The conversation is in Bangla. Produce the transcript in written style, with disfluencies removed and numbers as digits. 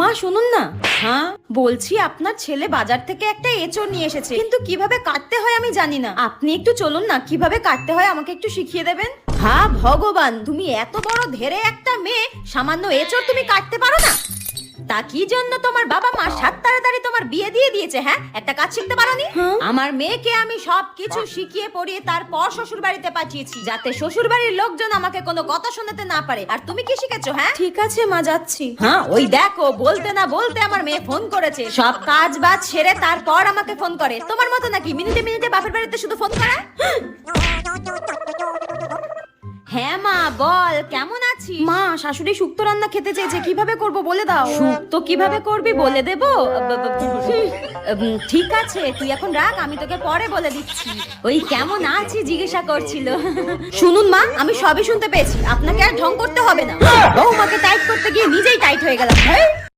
মা শুনুন না। হ্যাঁ বলছি, আপনার ছেলে বাজার থেকে একটা এঁচড় নিয়ে এসেছে, কিন্তু কিভাবে কাটতে হয় আমি জানি না। আপনি একটু চলুন না, কিভাবে কাটতে হয় আমাকে একটু শিখিয়ে দেবেন। হ্যাঁ ভগবান, তুমি এত বড় ধেরে একটা মেয়ে, সামান্য এঁচড় তুমি কাটতে পারো না? তা কি জন্য তোমার বাবা মা সাত তাড়াতাড়ি তোমার বিয়ে দিয়ে দিয়েছে? হ্যাঁ, একটা কাজ শিখতে পারোনি? আমার মেয়েকে আমি সবকিছু শিখিয়ে পড়িয়ে তারপর শ্বশুর বাড়িতে পাঠিয়েছি, যাতে শ্বশুর বাড়ির লোকজন আমাকে কোনো কথা শোনাতে না পারে। আর তুমি কি শিখেছো? হ্যাঁ ঠিক আছে মা, যাচ্ছি। হ্যাঁ ওই দেখো, বলতে না বলতে আমার মেয়ে ফোন করেছে। সব কাজ বাজ সেরে তারপর আমাকে ফোন করে। তোমার মতো নাকি মিনিটে মিনিটে বাপের বাড়িতে শুধু ফোন করা? হ্যাঁ মা বল, কেমন আছিস? মা শাশুড়ি শুক্তো রান্না খেতে চেয়েছে, কিভাবে করব বলে দাও। শুক্তো কিভাবে করবি বলে দেবো? ঠিক আছে, তুই এখন রাখ, আমি তোকে পরে বলে দিচ্ছি। ওই কেমন আছি জিজ্ঞাসা করছিল। শুনুন মা, আমি সবই শুনতে পেয়েছি, আপনাকে আর ঢং করতে হবে না। বৌমাকে টাইট করতে গিয়ে নিজেই টাইট হয়ে গেলাম।